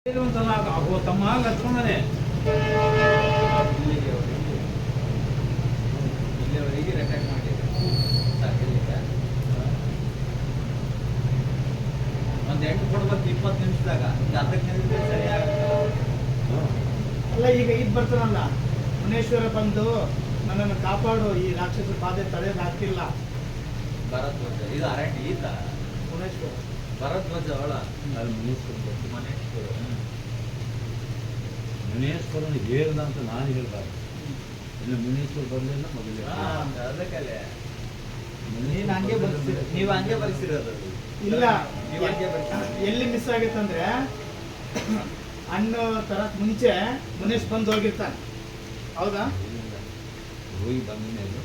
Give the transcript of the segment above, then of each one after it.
ತಮ್ಮ ಲಕ್ಷ್ಮಣನೇ ಇಲ್ಲಿವರೆಗೆ ರೆಕಾರ್ಡ್ ಮಾಡಿದ್ರು. ಒಂದು ಎಂಟು ಕೊಡ್ಬೇಕು 20 ನಿಮಿಷದಾಗ ಅರ್ಧಕ್ಕೆ ಸರಿಯಾಗುತ್ತೆ. ಅಲ್ಲ ಈಗ ಇದು ಬರ್ತಾನಲ್ಲ ಮುನೇಶ್ವರ ಬಂದು ನನ್ನನ್ನು ಕಾಪಾಡು, ಈ ರಾಕ್ಷಸ ಬಾಧೆ ತಡೆಯೋದಾಗ್ತಿಲ್ಲ. ಭರದ್ವಾಜ ಇದು ಅರಣ್ಯ ಈತ ಮುನೇಶ್ವರ ಭರದ್ವಾಜ ಅವಳ ಮುನೇಶ್ವರನ ಹೇಳ್ದ ಅಂತ ನಾನು ಹೇಳ್ಬಾರ್ದು. ಇನ್ನು ಮುನೇಶ್ವರ ಬರಲಿಲ್ಲ ಮೊದಲೇ ಅದಕ್ಕಲ್ಲೇ ನೀವು ಹಂಗೆ ಬರೆಸಿರೋದು ಇಲ್ಲ. ಎಲ್ಲಿ ಮಿಸ್ ಆಗೈತಂದ್ರೆ ಹಣ್ಣು ತರಕ್ ಮುಂಚೆ ಮುನೇಶ್ ಬಂದು ಹೋಗಿರ್ತಾನೆ. ಹೌದಾ? ಹೋಗಿ ಬಂದ ಮೇಲೆ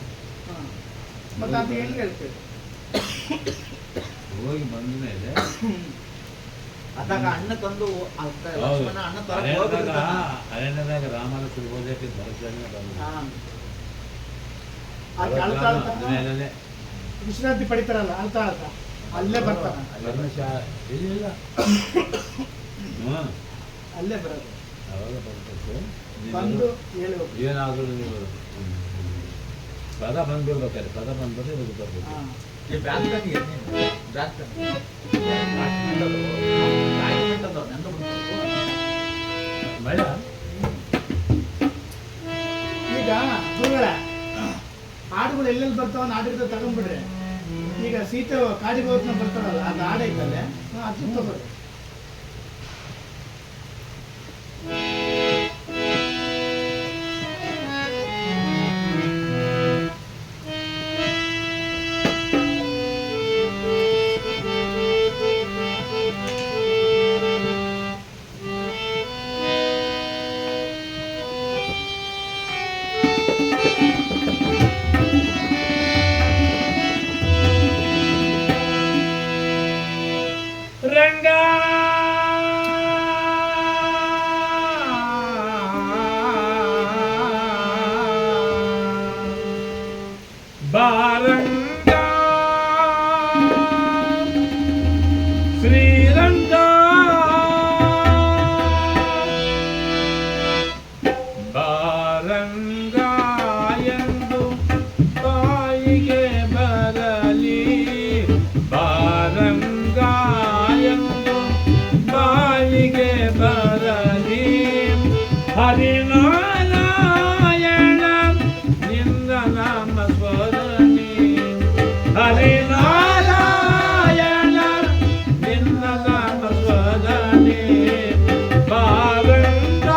ಮತ್ತೆ ಅದು ಹೆಂಗೆ ಹೇಳ್ತೀವಿ? ಹೋಗಿ ಬಂದ ಮೇಲೆ ಅದಾಗ ಅಣ್ಣ ತಂದು ಅರಣ್ಯದಾಗ ರಾಮನ ತಿರುಗೋದಕ್ಕೆ ಭರತನೇ ವಿಶ್ರಾಂತಿ ಪಡಿತಾರಲ್ಲ ಅಳ್ತಾ ಅಳ್ತಾ ಅಲ್ಲೇ ಬರ್ತಾನ. ಅಲ್ಲೇ ಬರೋದು. ಅವಾಗ ಬರ್ತದೆ ಬಂದು ಹೇಳಿ ಏನಾದರೂ ನೀವು ಪದ ಬಂದ್ಬಿಡ್ಬೇಕಾದ್ರೆ ಪದ ಬಂದ್ಬಿಟ್ಟು ಇದಕ್ಕೆ ಬರ್ಬೇಕು. ಈಗ ಗುರುಗಳ ಹಾಡುಗಳು ಎಲ್ಲೆಲ್ಲಿ ಬರ್ತಾವ ಹಾಡಿರ್ತಾವ ತಗೊಂಡ್ಬಿಡ್ರಿ. ಈಗ ಸೀತೆ ಕಾಡಿಗೆ ಹೋಗ್ತಾ ಬರ್ತಾರಲ್ಲ ಅದು ಹಾಡೈತಲ್ಲೇ ಅದು ತಗೋರಿ. ರಂಗ ಬಾರಂಗ ಶ್ರೀರಂಗ ಬಾರಂಗ ಎಂದು ಬಾಯಿಗೆ ಬರಲಿ ಬಾರಂಗ ಬಾಯಿಗೆ ಬರಲಿ ಹರಿನಾರಾಯಣ ನಿನ್ನ ನಾಮ ಸ್ವರಣಿ ಹರಿನಾರಾಯಣ ನಿನ್ನ ನಾಮ ಸ್ವರಣಿ ಬಾರಂಗ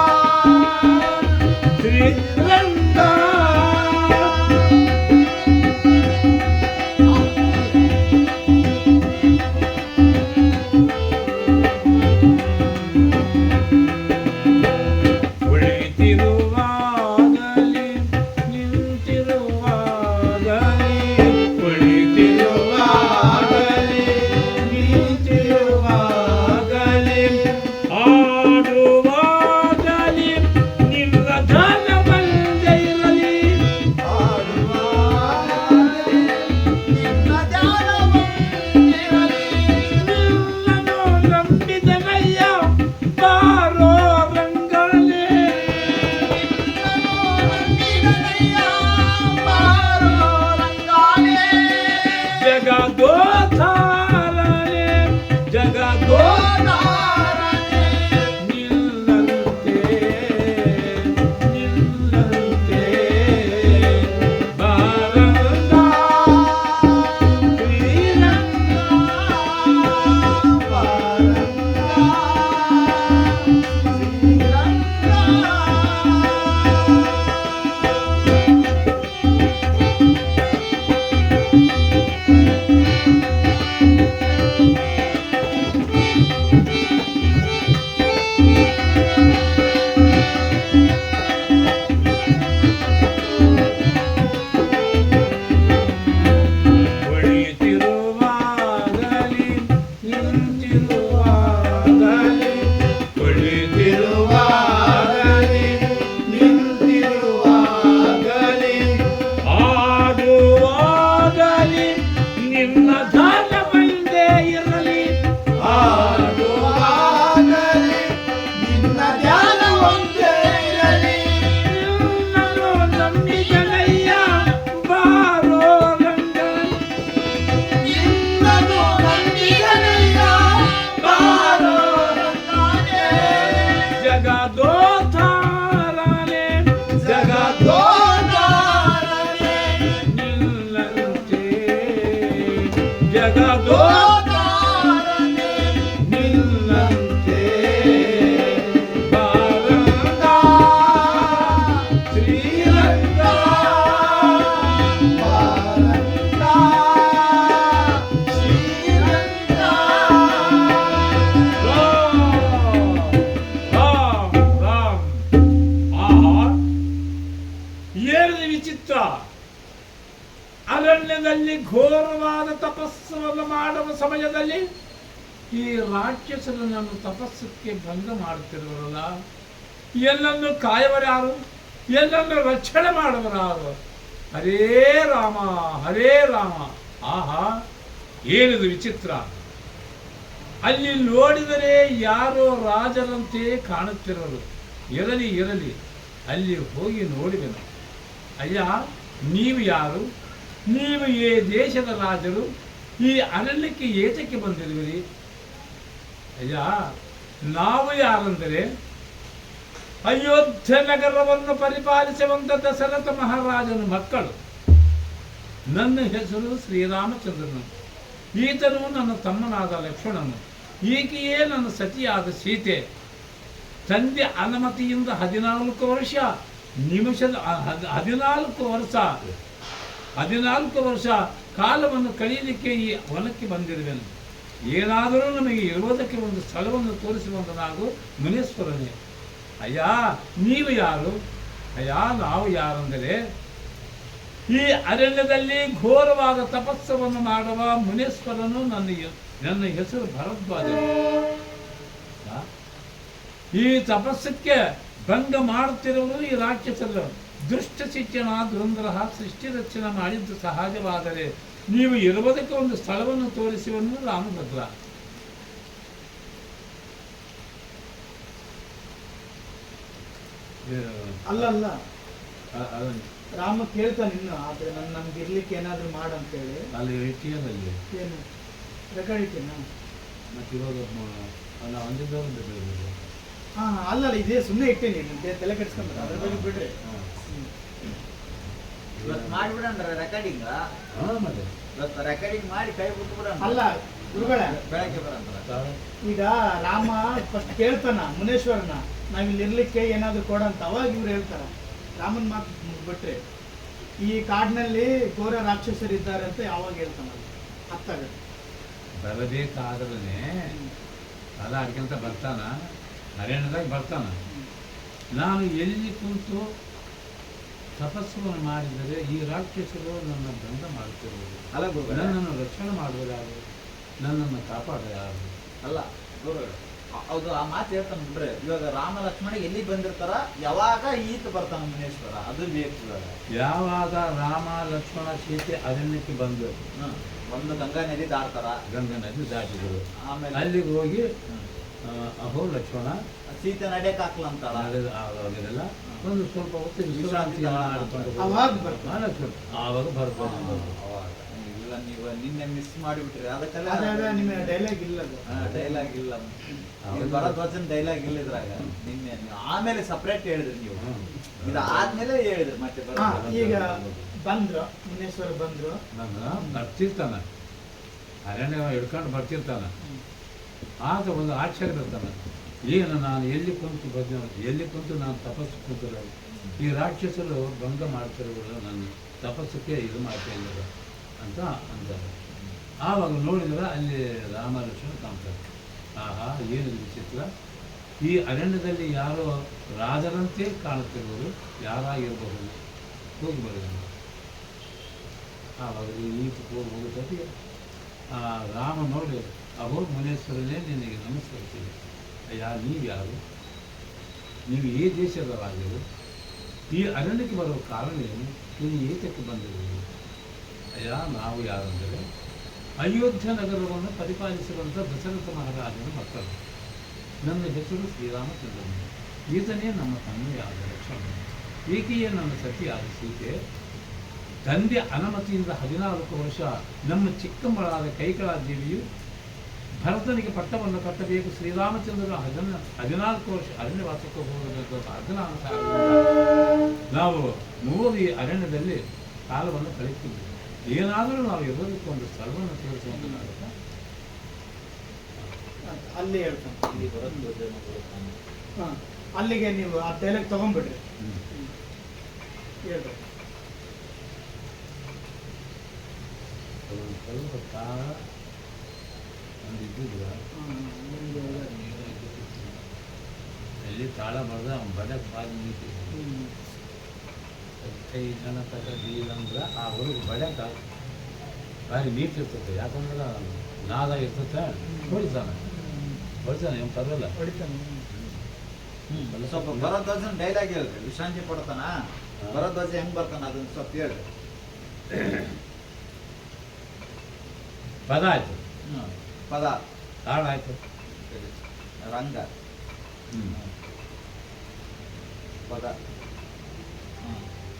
ಶ್ರೀರಂಗ ತಪಸ್ಸವನ್ನು ಮಾಡುವ ಸಮಯದಲ್ಲಿ ಈ ರಾಕ್ಷಸರು ನನ್ನ ತಪಸ್ಸಕ್ಕೆ ಭಂಗ ಮಾಡುತ್ತಿರುವರಲ್ಲ, ಎಲ್ಲನ್ನು ಕಾಯವರ್ಯಾರು, ಎಲ್ಲನ್ನು ರಕ್ಷಣೆ ಮಾಡುವರಾರು. ಹರೇ ರಾಮ ಹರೇ ರಾಮ. ಆಹಾ, ಏನಿದು ವಿಚಿತ್ರ! ಅಲ್ಲಿ ನೋಡಿದರೆ ಯಾರೋ ರಾಜರಂತೆ ಕಾಣುತ್ತಿರೋರು. ಇರಲಿ ಇರಲಿ, ಅಲ್ಲಿ ಹೋಗಿ ನೋಡುವೆನು. ಅಯ್ಯ, ನೀವು ಯಾರು? ನೀವು ಈ ದೇಶದ ರಾಜರು, ಈ ಅರಣ್ಯಕ್ಕೆ ಏತಕ್ಕೆ ಬಂದಿರುವಿರಿ? ಅಯ್ಯ, ನಾವು ಯಾರೆಂದರೆ ಅಯೋಧ್ಯ ನಗರವನ್ನು ಪರಿಪಾಲಿಸುವಂಥ ದಶರಥ ಮಹಾರಾಜನ ಮಕ್ಕಳು. ನನ್ನ ಹೆಸರು ಶ್ರೀರಾಮಚಂದ್ರನು. ಈತನು ನನ್ನ ತಮ್ಮನಾದ ಲಕ್ಷ್ಮಣನು. ಈಕೆಯೇ ನನ್ನ ಸತಿಯಾದ ಸೀತೆ. ತಂದೆ ಅನುಮತಿಯಿಂದ 14 ವರ್ಷ ನಿಮಿಷದ 14 ವರ್ಷ ಕಾಲವನ್ನು ಕಳೆಯಲಿಕ್ಕೆ ಈ ವನಕ್ಕೆ ಬಂದಿರುವೆನು. ಏನಾದರೂ ನಮಗೆ ಇರುವುದಕ್ಕೆ ಒಂದು ಸ್ಥಳವನ್ನು ತೋರಿಸುವಂತನಾಗು ಮುನೇಶ್ವರನೇ. ಅಯ್ಯ, ನೀವು ಯಾರು? ಅಯ್ಯ, ನಾವು ಯಾರೆಂದರೆ ಈ ಅರಣ್ಯದಲ್ಲಿ ಘೋರವಾದ ತಪಸ್ಸವನ್ನು ಮಾಡುವ ಮುನೇಶ್ವರನು. ನನ್ನ ಹೆಸರು ಭರದ್ವಾಜ. ಈ ತಪಸ್ಸಕ್ಕೆ ಭಂಗ ಮಾಡುತ್ತಿರುವುದು ಈ ರಾಕ್ಷಸರು. ದುಷ್ಟ ಶಿಕ್ಷಣ ಧುರಂಧ್ರ ಸೃಷ್ಟಿ ರಕ್ಷಣೆ ಮಾಡಿದ್ದು ಸಹಜವಾದರೆ ನೀವು ಇರುವುದಕ್ಕೆ ಒಂದು ಸ್ಥಳವನ್ನು ತೋರಿಸುವನು ರಾಮಭದ್ರ. ಅಲ್ಲ ರಾಮ ಕೇಳ್ತಾನೆ ಇನ್ನು, ಆದ್ರೆ ನಮ್ಗೆ ಇರ್ಲಿಕ್ಕೆ ಏನಾದ್ರು ಮಾಡಂತೇಳಿ. ಅಲ್ಲಿ ಇಟ್ಟಿಯಲ್ಲಿ ಏನು ರೆಕಾರ್ಡ್ ಇಟ್ಟೇನಾ? ಮತ್ತೆ ಇವಾಗ ಒಂದಿದ್ದವರು ಹಾ ಅಲ್ಲ, ಇದೇ ಸುಮ್ಮನೆ ಇಟ್ಟೇನಿ, ತಲೆ ಕೆಡ್ಸ್ಕೊಂಡ್ರೆ ಅದ್ರ ಬಗ್ಗೆ ಬಿಡ್ರಿ. ಇವತ್ತು ಮಾಡಿಬಿಡಂದ್ರೆ ರೆಕಾರ್ಡಿಂಗ್, ಮತ್ತೆ ಇವತ್ತು ರೆಕಾರ್ಡಿಂಗ್ ಮಾಡಿ ಕೈ ಬಿಟ್ಟು ಬಿಡೋಣ. ಅಲ್ಲ ಗುರುಗಳೇ, ಬೆಳಗ್ಗೆ ಬರಂತ ಈಗ ರಾಮ ಫಸ್ಟ್ ಕೇಳ್ತಾನ ಮುನೇಶ್ವರನ, ನಾವಿಲ್ಲಿ ಇರ್ಲಿಕ್ಕೆ ಏನಾದ್ರು ಕೊಡಂತ. ಅವಾಗ ಇವ್ರು ಹೇಳ್ತಾರ, ರಾಮನ್ ಮಾತು ಬಿಟ್ರೆ ಈ ಕಾಡಿನಲ್ಲಿ ಘೋರ ರಾಕ್ಷಸರು ಇದ್ದಾರೆ ಅಂತ ಯಾವಾಗ ಹೇಳ್ತಾನ ಅತ್ತಾಗ ಬರಬೇಕಾದ್ರೆ ಅದ ಅಡ್ಕೊಂತ ಬರ್ತಾನ, ಅರಣ್ಯದಾಗ ಬರ್ತಾನ. ನಾನು ಎಲ್ಲಿ ಕುಂತು ತಪಸ್ಸನ್ನು ಮಾಡಿದರೆ ಈ ರಾಕ್ಷಸರು ನನ್ನ ಬಂಧ ಮಾಡುತ್ತಿರುವುದು, ಅಲ್ಲ ಗುರುಗಳೇ, ನನ್ನನ್ನು ರಕ್ಷಣೆ ಮಾಡುವುದು ಯಾರು? ನನ್ನನ್ನು ಕಾಪಾಡೋದು ಯಾರು? ಅಲ್ಲ ಗುರುಗಳು, ಹೌದು ಆ ಮಾತು ಹೇಳ್ತಾನೆ ಬಿಡ್ರಿ. ಇವಾಗ ರಾಮ ಲಕ್ಷ್ಮಣ ಎಲ್ಲಿ ಬಂದಿರ್ತಾರ, ಯಾವಾಗ ಈತ ಬರ್ತಾನ ಮುನೇಶ್ವರ, ಅದು ಬೇಕು ಇವಾಗ. ಯಾವಾಗ ರಾಮ ಲಕ್ಷ್ಮಣ ಸೀತೆ ಅರಣ್ಯಕ್ಕೆ ಬಂದರು, ಒಂದು ಗಂಗಾ ನದಿ ದಾಟ್ತಾರ, ಗಂಗಾ ನದಿ ದಾಟಿದರು. ಆಮೇಲೆ ಅಲ್ಲಿಗೆ ಹೋಗಿ ಅಹೋ ಲಕ್ಷ್ಮಣ ಸೀತೆ ನಡೆಯಕ್ ಹಾಕ್ಲಂತಾಳ, ಅವಾಗೆಲ್ಲ ಒಂದು ಸ್ವಲ್ಪ ಹೊತ್ತು ವಿಶ್ರಾಂತಿ ಮಾಡಿಕೊಂಡು ಅವಾಗ ಬರ್ತಾನ. ಆವಾಗ ಬರ್ಬೋದು. ಇಲ್ಲ ನೀವು ನಿನ್ನೆ ಮಿಸ್ ಮಾಡಿಬಿಟ್ರಿ, ಅದಕ್ಕೆಲ್ಲ ನಿಮ್ಮ ಡೈಲಾಗ್ ಇಲ್ಲ ಅದು. ಡೈಲಾಗ್ ಇಲ್ಲ, ಭರದ್ವಾಜನ್ ಡೈಲಾಗ್ ಇಲ್ಲ ಇದ್ರಾಗ. ನಿನ್ನೆ ನೀವು ಆಮೇಲೆ ಸಪ್ರೇಟ್ ಹೇಳಿದ್ರಿ, ನೀವು ಇದಾದ್ಮೇಲೆ ಹೇಳಿದ್ರಿ ಮತ್ತೆ ಈಗ ಬಂದ್ರು ಮುನೇಶ್ವರ ಬಂದ್ರು, ನಾನು ಬರ್ತಿರ್ತಾನ, ಅರಣ್ಯ ಹಿಡ್ಕೊಂಡು ಬರ್ತಿರ್ತಾನ. ಆಗ ಒಂದು ಆಶ್ಚರ್ಯ ಇರ್ತಾನೆ, ಏನು ನಾನು ಎಲ್ಲಿ ಕುಂತು ಎಲ್ಲಿ ಕುಂತು ನಾನು ತಪಸ್ಸು ಕುಂತಿರೋ ಈ ರಾಕ್ಷಸರು ಭಂಗ ಮಾಡ್ತಿರೋದು ನನ್ನ ತಪಸ್ಸಕ್ಕೆ ಇದು ಮಾಡ್ತಾ ಇದ್ದಾರೆ ಅಂತ ಅಂತಾರೆ. ಆವಾಗ ನೋಡಿದ್ರೆ ಅಲ್ಲಿ ರಾಮ ಲಕ್ಷ್ಮಣ ಕಾಣ್ತಾರೆ. ಆಹಾ, ಏನು ವಿಚಿತ್ರ! ಈ ಅರಣ್ಯದಲ್ಲಿ ಯಾರೋ ರಾಜರಂತೆ ಕಾಣುತ್ತಿರುವುದು ಯಾರಾಗಿರಬಹುದು? ಹೋಗಿ ಬರೋದು. ಆವಾಗ ಈ ಹೋಗುತ್ತದೆ. ರಾಮ ನೋಡಿ, ಅಹೋ ಮುನೇಶ್ವರನೇ, ನಿನಗೆ ನಮಸ್ಕರಿಸಿದೆ. ಅಯ್ಯ, ನೀವು ಯಾರು? ನೀವು ಈ ದೇಶದ ರಾಜರು, ಈ ಅರಣ್ಯಕ್ಕೆ ಬರುವ ಕಾರಣ ಏನು? ನೀವು ಏತಕ್ಕೆ ಬಂದಿರುವುದು? ಅಯ್ಯ, ನಾವು ಯಾರೆಂದರೆ ಅಯೋಧ್ಯ ನಗರವನ್ನು ಪರಿಪಾಲಿಸುವಂಥ ದಶರಥ ಮಹಾರಾಜನ ಮಕ್ಕಳು. ನನ್ನ ಹೆಸರು ಶ್ರೀರಾಮಚಂದ್ರನು. ಈತನೇ ನಮ್ಮ ತಂದೆಯಾದ ಲಕ್ಷ್ಮಣ. ಈಕೆಯೇ ನನ್ನ ಸತಿಯಾದ ಸೀತೆ. ತಂದೆ ಅನುಮತಿಯಿಂದ 14 ವರ್ಷ ನಮ್ಮ ಚಿಕ್ಕಮ್ಮಳಾದ ಕೈಕಳಾ ದೇವಿಯು ಭರತನಿಗೆ ಪಟ್ಟವನ್ನು ಕಟ್ಟಬೇಕು, ಶ್ರೀರಾಮಚಂದ್ರನ 14 ವರ್ಷ ಅರಣ್ಯವಾಸಕ್ಕೆ ಹೋಗಬೇಕು. ಅದನ್ನ ನಾವು 3 ಈ ಅರಣ್ಯದಲ್ಲಿ ಕಾಲವನ್ನು ಕಳೆಯುತ್ತಿದ್ದೇವೆ. ಏನಾದರೂ ನಾವು ಇರೋದಕ್ಕೆ ಒಂದು ಸ್ಥಳವನ್ನು ತೋರಿಸುವಂತಾಗುತ್ತಾ? ಅಲ್ಲಿ ಹೇಳ್ತಾನೆ, ಇಲ್ಲಿ ಬರೋದು ಅಲ್ಲಿಗೆ ನೀವು ಆ ಡೈಲಾಗ್ ತಗೊಂಡ್ಬಿಡ್ರಿ. ಹೇಳ್ಬೇಕು ಸ್ವಲ್ಪ ಕಾಲ ಒಂದಿದ್ದಿದ್ರ ಎಲ್ಲಿ ತಾಳ ಮಾಡಿದ್ರೆ ಅವ್ನು ಬಡಕ್ಕೆ ಬಾಗಿ ನಿಂತಿದ್ದ. 5 ಜನ ತಗೊಂಡಿಲ್ಲ ಅಂದ್ರೆ ಆ ಹುಡುಗ ಬಡಕ ಭಾರಿ ನೀಟ್ ಇರ್ತದೆ. ಯಾಕಂದ್ರೆ ನಾದ ಇರ್ತದೆ, ಹೊಡಿತಾನೆ ಏನು ಪರವಾಗಿಲ್ಲ. ಹೊಡಿತಾನೆ. ಸ್ವಲ್ಪ ಭರದ್ವಾಜನ ಡೈಲಾಗ್ ಹೇಳ್ರಿ, ವಿಶ್ರಾಂತಿ ಪಡ್ತಾನ ಭರದ್ವಾಜ ಹೆಂಗ್ ಬರ್ತಾನ ಅದನ್ನ ಸ್ವಲ್ಪ ಹೇಳ್ರಿ. ಪದ ಆಯ್ತು, ಪದ ತಾಳ ಆಯ್ತು, ರಂಗ ಪದ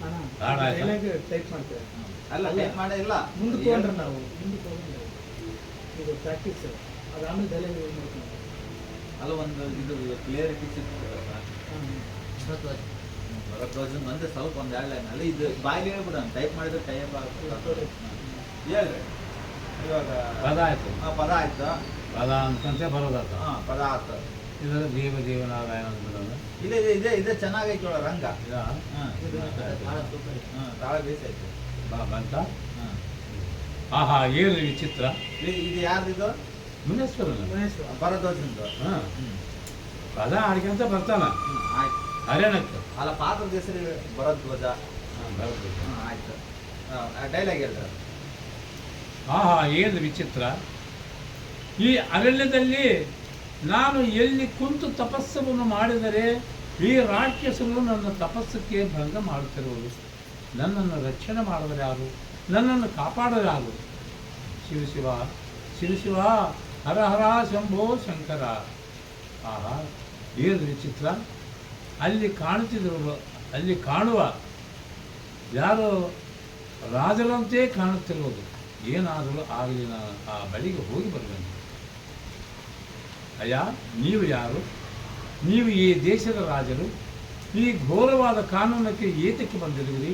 ಅಣ್ಣ ಹಾಡ್ ಆಯ್ತಾ? ಡೈಲಾಗ್ ಟೈಪ್ ಮಾಡ್ತೇವೆ. ಅಲ್ಲ ಟೈಪ್ ಮಾಡೇ ಇಲ್ಲ. ಮುಂದಕ್ಕೆ ಹೋಗ್ರಿ ನಾವು, ಮುಂದಕ್ಕೆ ಹೋಗ್ರಿ. ಇದು ಪ್ರಾಕ್ಟೀಸ್, ಅದು ಆಮೇಲೆ ಡೈಲಾಗ್ ಯೂಸ್ ಮಾಡ್ತೀವಿ. ಅಲ್ಲ ಒಂದು ಇದು ಕ್ಲಿಯರಿಟಿ ಸಿಗ್ತದಲ್ಲ ಭರದ್ವಾಜನ್ ಅಂದ್ರೆ ಸ್ವಲ್ಪ ಒಂದು ಎರಡು ಲೈನ್ ಅಲ್ಲಿ ಇದು ಬಾಯಲ್ಲಿ ಹೇಳ್ಬಿಡ ಟೈಪ್ ಮಾಡಿದ್ರೆ ಟೈಪ್ ಆಗ್ತದೆ. ಹೇಳ್ರಿ ಇವಾಗ ಪದ ಆಯ್ತು. ಪದ ಆಯ್ತು, ಪದ ಅಂತಂತೆ ಬರೋದಾತ. ಪದ ಆಯ್ತು. ಇದರ ದೇವನಾರಾಯಣ ಅಂದ್ಬಿಡೋದು. ಇದೇ ಚೆನ್ನಾಗೈತಿ ಒಳ ರಂಗ. ಇದಾ? ತಾಳ ಬೇಸೈತಿ ಬಂತ. ಆಹಾ ಏನು ವಿಚಿತ್ರ. ಇದು ಯಾರ್ದಿದು? ಮುನೇಶ್ವರನ ಮುನೇಶ್ವರ ಭರದ್ವಾಜಂದು. ಹಾಂ ಪದ ಆಡ್ಕೊಂತ ಬರ್ತಾನ ಆಯ್ತು. ಹರ್ಯಾಣಕ್ಕೆ. ಅಲ್ಲ ಪಾತ್ರದ ಹೆಸರು ಭರದ್ವಾಜ. ಬರ್ಬೇಕು. ಆಯ್ತು. ಡೈಲಾಗ್ ಹೇಳ್ತಾರೆ. ಆಹಾ ಏನು ವಿಚಿತ್ರ. ಈ ಅರಣ್ಯದಲ್ಲಿ ನಾನು ಎಲ್ಲಿ ಕುಂತು ತಪಸ್ಸವನ್ನು ಮಾಡಿದರೆ ಈ ರಾಕ್ಷಸರು ನನ್ನ ತಪಸ್ಸಕ್ಕೆ ಭಂಗ ಮಾಡುತ್ತಿರುವುದು. ನನ್ನನ್ನು ರಕ್ಷಣೆ ಮಾಡಿದರೆ ಯಾರು, ನನ್ನನ್ನು ಕಾಪಾಡೋರು ಯಾರು? ಶಿವ ಶಿವ ಶಿವ ಶಿವ ಹರ ಹರ ಶಂಭೋ ಶಂಕರ. ಆಹಾ ಏನು ವಿಚಿತ್ರ. ಅಲ್ಲಿ ಕಾಣುತ್ತಿದ್ರು, ಅಲ್ಲಿ ಕಾಣುವ ಯಾರು ರಾಜರಂತೆ ಕಾಣುತ್ತಿರುವುದು. ಏನಾದರೂ ಆಗಲಿ ನಾನು ಆ ಬಳಿಗೆ ಹೋಗಿ ಬರುವೆನು. ಅಯ್ಯ ನೀವು ಯಾರು? ನೀವು ಈ ದೇಶದ ರಾಜರು. ಈ ಘೋರವಾದ ಕಾನೂನಕ್ಕೆ ಏತಕ್ಕೆ ಬಂದಿರುವಿರಿ?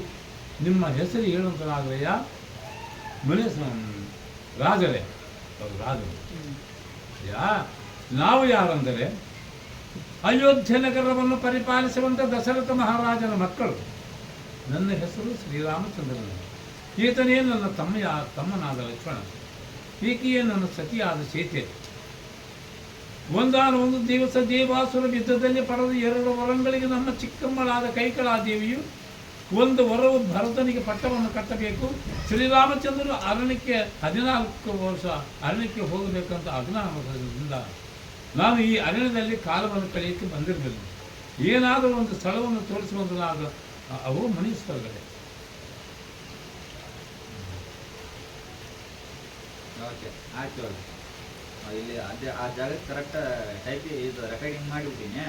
ನಿಮ್ಮ ಹೆಸರು ಹೇಳುವಂತನಾಗಯ್ಯ. ಮುನೇಶ ರಾಜರೇ, ಅವರು ರಾಜರು. ಯಾ ನಾವು ಯಾರಂದರೆ ಅಯೋಧ್ಯೆ ನಗರವನ್ನು ಪರಿಪಾಲಿಸುವಂಥ ದಶರಥ ಮಹಾರಾಜನ ಮಕ್ಕಳು. ನನ್ನ ಹೆಸರು ಶ್ರೀರಾಮಚಂದ್ರನ. ಈತನೇ ನನ್ನ ತಮ್ಮನಾದ ಲಕ್ಷ್ಮಣ. ಈಕೆಯೇ ನನ್ನ ಸತಿಯಾದ ಸೀತೆ. ಒಂದಾನೊಂದು ದಿವಸ ದೇವಾಸುರ ಯುದ್ಧದಲ್ಲಿ ಪಡೆದ 2 ವರಗಳಿಗೆ ನಮ್ಮ ಚಿಕ್ಕಮ್ಮಳಾದ ಕೈಕಳಾದೇವಿಯು ಒಂದು ವರವು ಭರತನಿಗೆ ಪಟ್ಟವನ್ನು ಕಟ್ಟಬೇಕು. ಶ್ರೀರಾಮಚಂದ್ರನು ಅರಣ್ಯಕ್ಕೆ 14 ವರ್ಷ ಅರಣ್ಯಕ್ಕೆ ಹೋಗಬೇಕಂತ ಅಜ್ಞಾನದಿಂದ ನಾನು ಈ ಅರಣ್ಯದಲ್ಲಿ ಕಾಲವನ್ನು ಕಳೆಯಕ್ಕೆ ಬಂದಿರಲಿಲ್ಲ. ಏನಾದರೂ ಒಂದು ಸ್ಥಳವನ್ನು ತೋರಿಸುವಂತಾದ ಅವು ಮುನೀಶ್ವರಗಳೇ. ಓಕೆ ಆಯ್ತು. ಇಲ್ಲಿ ಅದೇ ಆ ಜಾಗಕ್ಕೆ ಕರೆಕ್ಟ್ ಟೈಪ್ ಇದು ರೆಕಾರ್ಡಿಂಗ್ ಮಾಡಿಬಿಟ್ಟಿನಿ.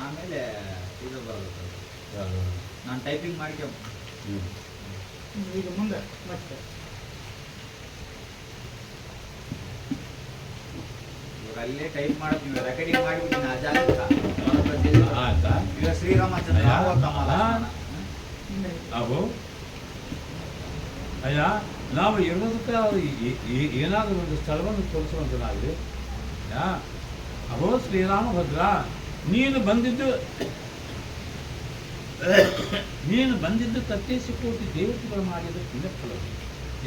ಆಮೇಲೆ ಇದು ಬರುತ್ತೆ, ನಾನು ಟೈಪಿಂಗ್ ಮಾಡ್ಕೊ. ಈಗ ಮುಂದೆ ಮತ್ತೆ ಇವಾಗ ಅಲ್ಲೇ ಟೈಪ್ ಮಾಡ್ತೀವಿ, ರೆಕಾರ್ಡಿಂಗ್ ಮಾಡಿಬಿಟ್ಟಿನಿ ಆ ಜಾಗಕ್ಕೆ. ಆಯ್ತಾ? ಈಗ ಶ್ರೀರಾಮಚಂದ್ರ ಅವು ಅಯ್ಯ ನಾವು ಇರೋದಕ್ಕೆ ಏನಾದರೂ ಒಂದು ಸ್ಥಳವನ್ನು ತೋರಿಸುವಂತನಾಗಲಿ. ಅಹೋ ಶ್ರೀರಾಮಭದ್ರ, ನೀನು ಬಂದಿದ್ದು 33 ಕೋಟಿ ದೇವತೆಗಳು ಮಾಡಿದ ಪುಣ್ಯಫಲವು.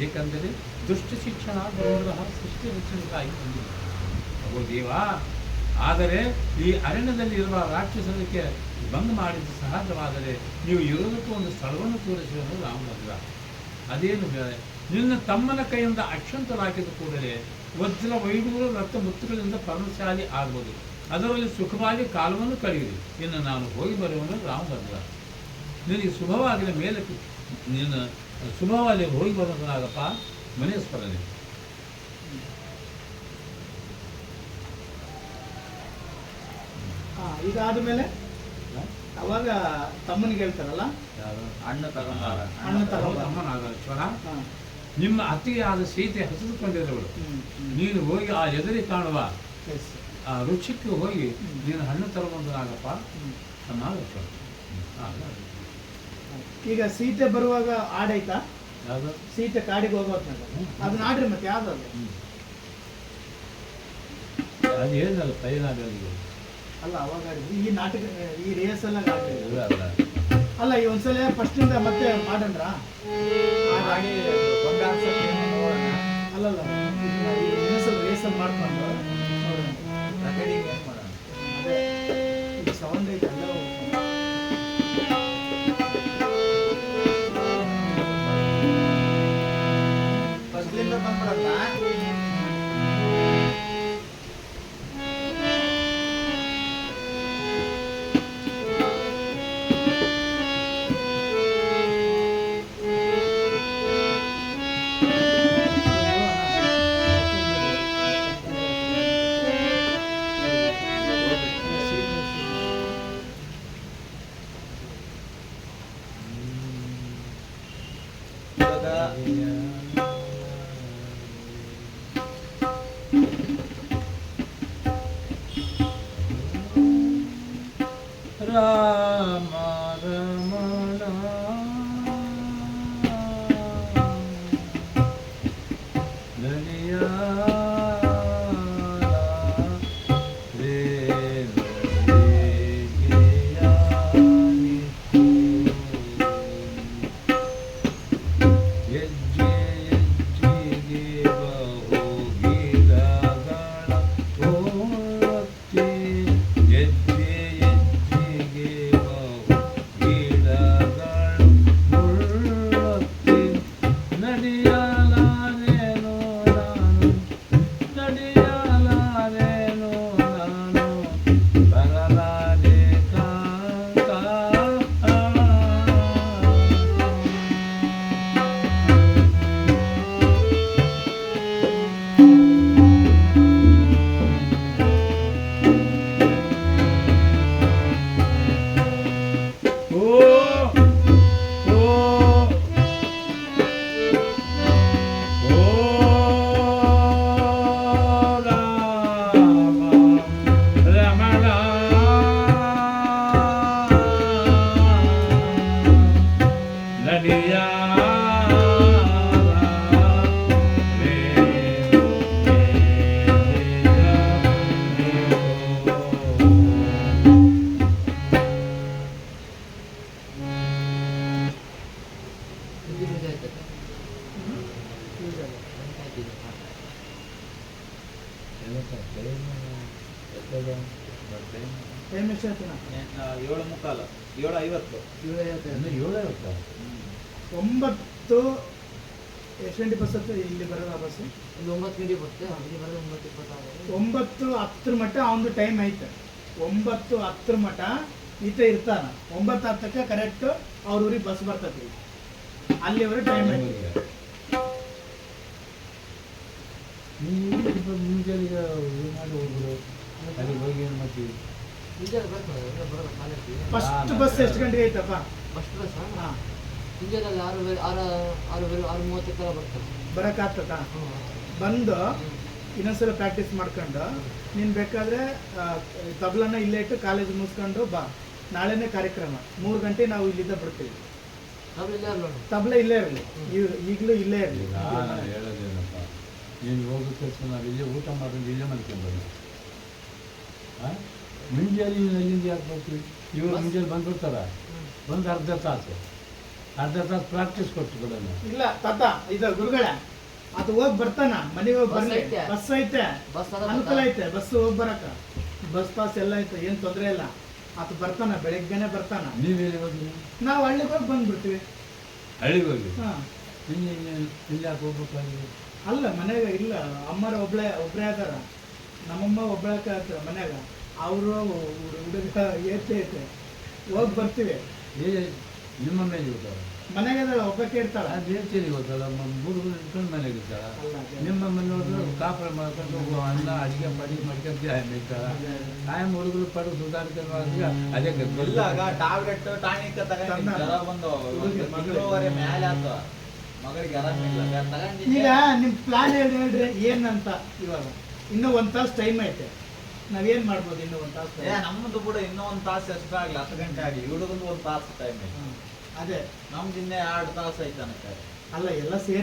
ಏಕೆಂದರೆ ದುಷ್ಟ ಶಿಕ್ಷಣ ಸೃಷ್ಟಿ ರಚನೆಗಾಗಿ ಬಂದಿದೆ. ಅಹೋ ದೇವ, ಆದರೆ ಈ ಅರಣ್ಯದಲ್ಲಿ ಇರುವ ರಾಕ್ಷಸರಿಗೆ ಭಂಗ ಮಾಡಿದ್ದು ಸಹಜವಾದರೆ ನೀವು ಇರೋದಕ್ಕೂ ಒಂದು ಸ್ಥಳವನ್ನು ತೋರಿಸುವುದು ರಾಮಭದ್ರ. ಅದೇನು ನಿನ್ನ ತಮ್ಮನ ಕೈಯಿಂದ ಅಕ್ಷಂತರಾಕಿದ ಕೂಡಲೇ ವಜ್ರ ವೈಡೂರ ರಕ್ತ ಮುತ್ತುಗಳಿಂದ ಪರಮಶಾಲಿ ಆಗ್ಬೋದು. ಅದರಲ್ಲಿ ಸುಖವಾಗಿ ಕಾಲವನ್ನು ಕಳೆಯಿರಿ. ಇನ್ನು ನಾನು ಹೋಗಿ ಬರುವನು ರಾಮಭದ್ರ. ನಿನಗೆ ಶುಭವಾಗಿನ ಮೇಲಕ್ಕೆ ನಿನ್ನ ಶುಭವಾಗಿ ಹೋಗಿ ಬರುವಂತನಾಗಪ್ಪ ಮನೇಶ್ವರನೇ. ಇದಾದ ಮೇಲೆ ಅವಾಗ ತಮ್ಮನಿಗೆ ಹೇಳ್ತಾರಲ್ಲ, ಅಣ್ಣ ತಗೊಂಡಾರ. ಅಣ್ಣ ತಗೊಂಡ ತಮ್ಮನಾದ ಲಕ್ಷ್ಮಣ, ನಿಮ್ಮ ಅತ್ತಿಗೆಯಾದ ಸೀತೆ ಹಸಿದುಕೊಂಡಿರುವಳು. ನೀನು ಹೋಗಿ ಆ ಎದುರಿ ಕಾಣುವ ಆ ವೃಕ್ಷಕ್ಕೆ ಹೋಗಿ ನೀನು ಹಣ್ಣು ತರುವಂತನಾಗಪ್ಪ ತಮ್ಮ ಲಕ್ಷ್ಮಣ. ಈಗ ಸೀತೆ ಬರುವಾಗ ಆಡೈತಾ? ಯಾವುದು? ಸೀತೆ ಕಾಡಿಗೆ ಹೋಗೋದ್ನಾಗ ಅದನ್ನ ಆಡ್ರಿ. ಮತ್ತೆ ಯಾವ್ದು? ಅದು ಹೇಳಿದಲ್ಲ ಪೈನಾಗಲ್ಲಿ. ಅಲ್ಲ ಅವಾಗ ಆಡಿದ್ವಿ. ಈ ನಾಟಕ ಈ ರಿಹರ್ಸಲ್ ಇಲ್ಲ ಅಲ್ಲ ಅಲ್ಲ, ಈ ಒಂದ್ಸಲ ಫಸ್ಟಿಂದ ಮತ್ತೆ ಮಾಡನ್ರ ಮಾಡಿ ಗೊಂಬೆ ಆಡ್ಸಕ್ಕೆ ನೋಡೋಣ. ಅಲ್ಲಲ್ಲ, ರಿಹರ್ಸಲ್ ಮಾಡ್ಕೊಂಡು ನೋಡೋಣ. ರೆಕಾರ್ಡಿಂಗ್ ಏನು ಮಾಡೋಣ? ಅದೇ ಈಗ ಸೌಂಡ್ ಐತೆ ಎಲ್ಲ ಫಸ್ಟ್ಲಿಂದ ರಾಮ ರಮಣ ನಲಿಯ ಟೈಮ್ ಎಷ್ಟಾಯ್ತು? 7:45, 7:50. 9 ಎಷ್ಟು ಗಂಟೆ ಬಸ್ ಹತ್ತು ಇಲ್ಲಿ ಬರೋದು ಆ ಬಸ್ಸು? 9 ಗಂಟೆ ಬರುತ್ತೆ, ಅಲ್ಲಿ ಬರೋದು 9:20. 9:10 ಮಟ್ಟ ಅವನು ಟೈಮ್ ಐತೆ. 9:10 ಮಟ್ಟ ಈತ ಇರ್ತಾನ. 9:10 ಕರೆಕ್ಟ್ ಅವ್ರ ಊರಿಗೆ ಬಸ್ ಬರ್ತೈತಿ. ಅಲ್ಲಿವರೆಗೆ ಟೈಮ್ ಐತೆ. ಮುಂಜಾನೆ ಮಾಡಿ ಹೋಗ್ಬಿಡು, ಅಲ್ಲಿ ಹೋಗಿ ಏನು ಮಾಡ್ತೀವಿ? ಮುಂಜಾನೆ ಬರೋದು ಕಾಲೇಜ್ಗೆ. ಫಸ್ಟ್ ಬಸ್ ಎಷ್ಟು ಗಂಟೆಗೆ ಐತಪ್ಪ? ಫಸ್ಟ್ ಬಸ್ ಹಾಂ, ಮುಂಜಾನೆ 6:30 ಬರ್ತಾರೆ. ಬರೋಕ್ಕಾಗ್ತದ? ಬಂದು ಇನ್ನೊಂದ್ಸಲ ಪ್ರಾಕ್ಟೀಸ್ ಮಾಡ್ಕೊಂಡು ನೀನು ಬೇಕಾದರೆ ತಬ್ಲನ ಇಲ್ಲೇ ಇಟ್ಟು ಕಾಲೇಜ್ ಮುಗಿಸ್ಕೊಂಡು ಬಾ. ನಾಳೆನೇ ಕಾರ್ಯಕ್ರಮ. 3 ಗಂಟೆ ನಾವು ಇಲ್ಲಿಂದ ಬಿಡ್ತೀವಿ. ತಬ್ಲ ಇಲ್ಲೇ ಇರಲಿ, ಈಗಲೂ ಇಲ್ಲೇ ಇರಲಿ. ನಾನು ಹೇಳೋದೇನಪ್ಪ, ನೀನು ಹೋಗೋ ಕೆಲಸ ನಾವು ಇಲ್ಲೇ ಊಟ ಮಾಡೋದು, ಇಲ್ಲೇ ಮಾಡ್ಕೊಂಡು ಹಾಂ ಮುಂಜಾನೆ ಅಲ್ಲಿಂದ ಯಾಕೆ ಹೋಗ್ತೀವಿ? ಇವರು ಮುಂಜಾನೆ ಬಂದ್ಬಿಡ್ತಾರ, ಒಂದು ಅರ್ಧ ತಾಸು ಪ್ರಾಕ್ಟೀಸ್ ಕೊಟ್ಟು ಬಿಡೋಣ. ಇಲ್ಲ ತಾತ, ಇದು ಗುರುಗಳ ಅದು ಹೋಗಿ ಬರ್ತಾನ, ಮನೆಗೆ ಹೋಗಿ ಬರ್ಲಿ. ಐತೆ. ಬಸ್ ಐತೆ, ಅನುಕೂಲ ಐತೆ, ಬಸ್ ಹೋಗಿ ಬರಕ, ಬಸ್ ಪಾಸ್ ಎಲ್ಲ ಐತೆ, ಏನು ತೊಂದರೆ ಇಲ್ಲ. ಅದು ಬರ್ತಾನ, ಬೆಳಗ್ಗೆನೆ ಬರ್ತಾನ. ನೀವೇನು ಹೋಗಿ? ನಾವು ಹಳ್ಳಿಗೆ ಹೋಗಿ ಬಂದ್ಬಿಡ್ತೀವಿ. ಹಳ್ಳಿಗೆ ಹೋಗಿ ಹಾಂ, ಇಲ್ಲಿ ಯಾಕೆ ಹೋಗ್ಬೇಕಾಗಿ? ಅಲ್ಲ ಮನೆಯಾಗ ಇಲ್ಲ, ಅಮ್ಮರ ಒಬ್ಬರೇ ಅದಾರ, ನಮ್ಮಮ್ಮ ಒಬ್ಬಳಕ್ಕೆ ಆಗ್ತಾರೆ ಮನ್ಯಾಗ. ಅವರು ಹುಡುಗ ಐತೆ ಹೋಗಿ ಬರ್ತೀವಿ. ನಿಮ್ಮ ಮೇಲೆ ಇರ್ತಾರ, ಮನೆಗೆ ಒಬ್ಬಕ್ಕೆ ಇರ್ತಾರ. ಅದು ಹೇಳ್ತೀರಿ ಗೊತ್ತಲ್ಲ, ಹುಡುಗರು ಇಟ್ಕೊಂಡು ಮನೆಗೆ ಇರ್ತಾರ. ಅಲ್ಲ, ನಿಮ್ಮ ಮನೆ ನೋಡಿದ್ರೆ ಕಾಪುರ ಮಾಡ್ಕೊಂಡು ಅನ್ನ ಅಡಿಗೆ ಮಾಡ್ಕೊಂಡು ಇರ್ತಾರ. ಕಾಯಂ ಹುಡುಗರು ಪಡು ಸುಧಾರಿಸ್ಕೊಂಡು ಅದೇ ಇಲ್ಲ ಟಾಬ್ಲೆಟ್ ಟಾನಿಕ್ ತಗೊಂಡು ಜ್ವರ ಬಂದು ತಿಂಗಳವರೆ ಮೇಲೆ ಆತ ಮಗಳಿಗೆ ಆರಾಮಿಲ್ಲ ಈಗ ನಿಮ್ಮ ಪ್ಲಾನ್ ಹೇಳ್ರಿ ಏನಂತ. ಇವಾಗ ಇನ್ನೂ 1 ತಾಸು ಟೈಮ್ ಐತೆ, ನಾವೇನು ಮಾಡ್ಬೋದು? ಇನ್ನೂ 1 ತಾಸು. ನಮ್ಮದು ಕೂಡ ಇನ್ನೂ 1 ತಾಸು ಎಷ್ಟಾಗಲಿ, 10 ಗಂಟೆ ಆಗಲಿ, ಹುಡುಗಂದು 1 ತಾಸು ಟೈಮ್ ಐತೆ. ಅದೇ ನಮ್ದು ಇನ್ನೇ 2 ತಾಸು ಐತೆ ಅಲ್ಲ, ಎಲ್ಲ ಸೇರಿ